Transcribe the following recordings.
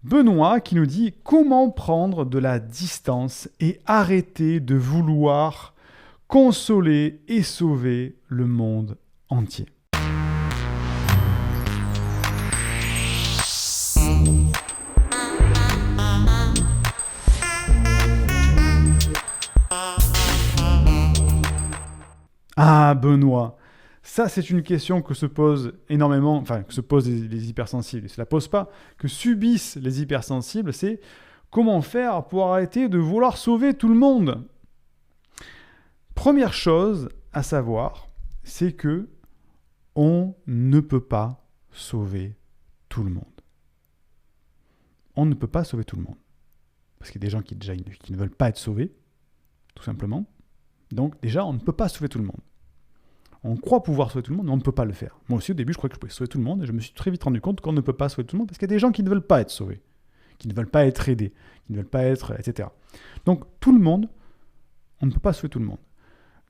Benoît qui nous dit comment prendre de la distance et arrêter de vouloir consoler et sauver le monde entier. Ah Benoît, ça c'est une question que se posent énormément, enfin que se posent les hypersensibles. Ils ne se la posent pas, que subissent les hypersensibles, c'est comment faire pour arrêter de vouloir sauver tout le monde. Première chose à savoir, c'est que on ne peut pas sauver tout le monde. On ne peut pas sauver tout le monde. Parce qu'il y a des gens qui ne veulent pas être sauvés, tout simplement. Donc déjà, on ne peut pas sauver tout le monde. On croit pouvoir sauver tout le monde, mais on ne peut pas le faire. Moi aussi, au début, je croyais que je pouvais sauver tout le monde, et je me suis très vite rendu compte qu'on ne peut pas sauver tout le monde, parce qu'il y a des gens qui ne veulent pas être sauvés, qui ne veulent pas être aidés, qui ne veulent pas être, etc. Donc, tout le monde, on ne peut pas sauver tout le monde.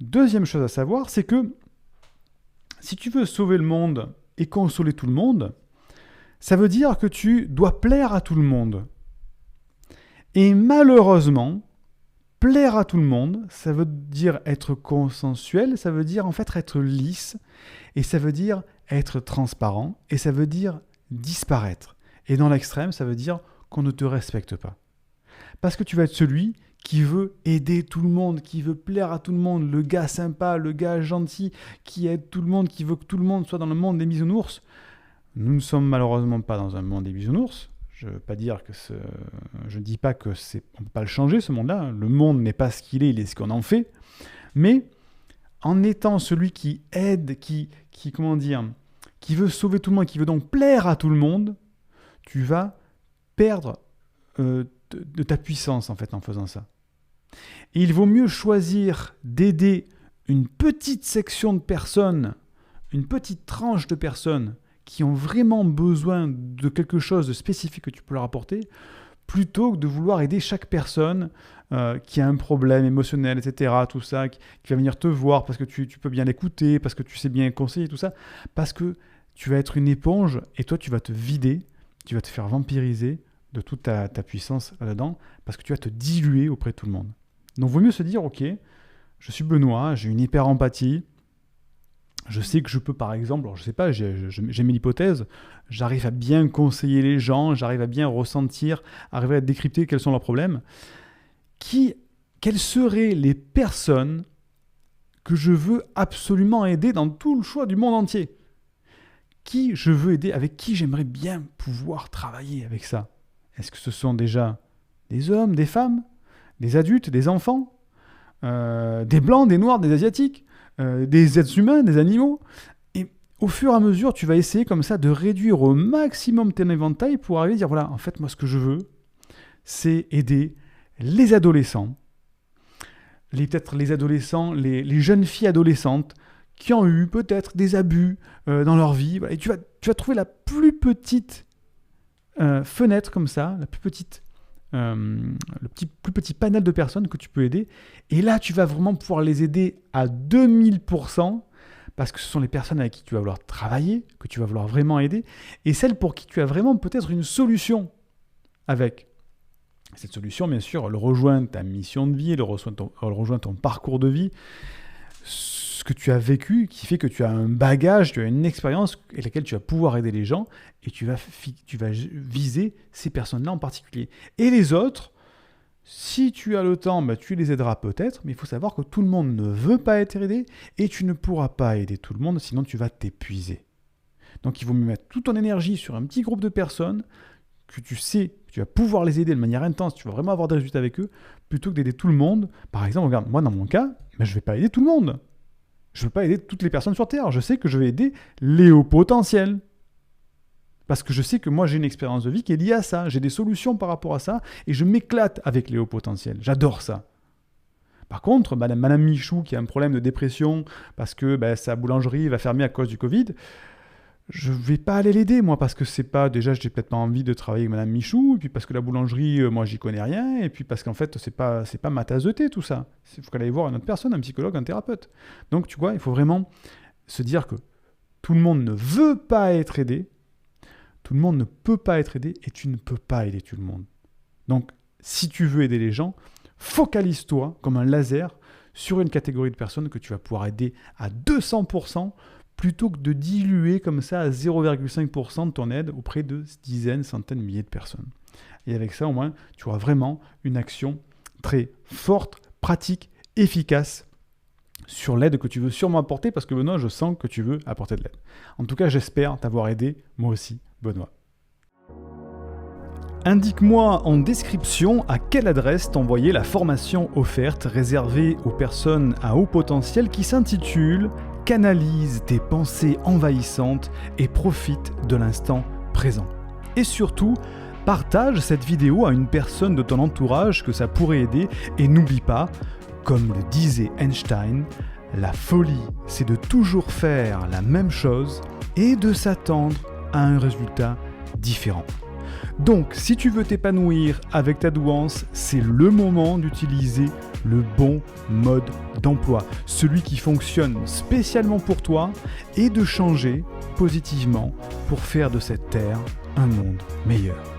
Deuxième chose à savoir, c'est que si tu veux sauver le monde et consoler tout le monde, ça veut dire que tu dois plaire à tout le monde. Et malheureusement, plaire à tout le monde, ça veut dire être consensuel, ça veut dire en fait être lisse, et ça veut dire être transparent, et ça veut dire disparaître. Et dans l'extrême, ça veut dire qu'on ne te respecte pas. Parce que tu vas être celui qui veut aider tout le monde, qui veut plaire à tout le monde, le gars sympa, le gars gentil, qui aide tout le monde, qui veut que tout le monde soit dans le monde des bisounours. Nous ne sommes malheureusement pas dans un monde des bisounours. Je ne dis pas que on ne peut pas le changer, ce monde-là. Le monde n'est pas ce qu'il est, il est ce qu'on en fait. Mais en étant celui qui aide, qui veut sauver tout le monde, qui veut donc plaire à tout le monde, tu vas perdre de ta puissance en fait en faisant ça. Et il vaut mieux choisir d'aider une petite section de personnes, une petite tranche de personnes qui ont vraiment besoin de quelque chose de spécifique que tu peux leur apporter, plutôt que de vouloir aider chaque personne qui a un problème émotionnel, etc., tout ça, qui va venir te voir parce que tu peux bien l'écouter, parce que tu sais bien conseiller, tout ça, parce que tu vas être une éponge et toi, tu vas te vider, tu vas te faire vampiriser de toute ta puissance là-dedans, parce que tu vas te diluer auprès de tout le monde. Donc, il vaut mieux se dire, ok, je suis Benoît, j'ai une hyper-empathie, je sais que je peux, par exemple, alors je sais pas, j'ai mes hypothèses, j'arrive à bien conseiller les gens, j'arrive à bien ressentir, arriver à décrypter quels sont leurs problèmes. Quelles seraient les personnes que je veux absolument aider dans tout le choix du monde entier ? Qui je veux aider, avec qui j'aimerais bien pouvoir travailler avec ça ? Est-ce que ce sont déjà des hommes, des femmes, des adultes, des enfants, des blancs, des noirs, des asiatiques, des êtres humains, des animaux. Et au fur et à mesure, tu vas essayer comme ça de réduire au maximum ton éventail pour arriver à dire, voilà, en fait, moi, ce que je veux, c'est aider les adolescents, peut-être les adolescents, les jeunes filles adolescentes qui ont eu peut-être des abus dans leur vie. Et tu vas trouver la plus petite fenêtre comme ça, la plus petite plus petit panel de personnes que tu peux aider. Et là, tu vas vraiment pouvoir les aider à 2000%, parce que ce sont les personnes avec qui tu vas vouloir travailler, que tu vas vouloir vraiment aider, et celles pour qui tu as vraiment peut-être une solution avec. Cette solution, bien sûr, elle rejoint ta mission de vie, elle rejoint ton parcours de vie, ce que tu as vécu, qui fait que tu as un bagage, tu as une expérience avec laquelle tu vas pouvoir aider les gens, et tu vas viser ces personnes-là en particulier. Et les autres, si tu as le temps, tu les aideras peut-être, mais il faut savoir que tout le monde ne veut pas être aidé, et tu ne pourras pas aider tout le monde, sinon tu vas t'épuiser. Donc il vaut mieux mettre toute ton énergie sur un petit groupe de personnes que tu sais que tu vas pouvoir les aider de manière intense, tu vas vraiment avoir des résultats avec eux, plutôt que d'aider tout le monde. Par exemple, regarde, moi dans mon cas, je ne vais pas aider tout le monde. Je ne veux pas aider toutes les personnes sur Terre. Je sais que je vais aider les hauts potentiels. Parce que je sais que moi, j'ai une expérience de vie qui est liée à ça. J'ai des solutions par rapport à ça. Et je m'éclate avec les hauts potentiels. J'adore ça. Par contre, Madame Michou, qui a un problème de dépression parce que sa boulangerie va fermer à cause du Covid, je ne vais pas aller l'aider, moi, parce que c'est pas... Déjà, je n'ai peut-être pas envie de travailler avec Madame Michou, et puis parce que la boulangerie, moi, j'y connais rien, et puis parce qu'en fait, c'est pas ma tasse de thé, tout ça. Il faut qu'elle aille voir une autre personne, un psychologue, un thérapeute. Donc, tu vois, il faut vraiment se dire que tout le monde ne veut pas être aidé, Tout le monde ne peut pas être aidé et tu ne peux pas aider tout le monde. Donc, si tu veux aider les gens, focalise-toi comme un laser sur une catégorie de personnes que tu vas pouvoir aider à 200% plutôt que de diluer comme ça à 0,5% de ton aide auprès de dizaines, centaines, milliers de personnes. Et avec ça, au moins, tu auras vraiment une action très forte, pratique, efficace sur l'aide que tu veux sûrement apporter, parce que Benoît, je sens que tu veux apporter de l'aide. En tout cas, j'espère t'avoir aidé, moi aussi, Benoît. Indique-moi en description à quelle adresse t'envoyer la formation offerte réservée aux personnes à haut potentiel qui s'intitule « Canalise tes pensées envahissantes et profite de l'instant présent ». Et surtout, partage cette vidéo à une personne de ton entourage que ça pourrait aider et n'oublie pas, comme le disait Einstein, la folie, c'est de toujours faire la même chose et de s'attendre à un résultat différent. Donc, si tu veux t'épanouir avec ta douance, c'est le moment d'utiliser le bon mode d'emploi, celui qui fonctionne spécialement pour toi, et de changer positivement pour faire de cette terre un monde meilleur.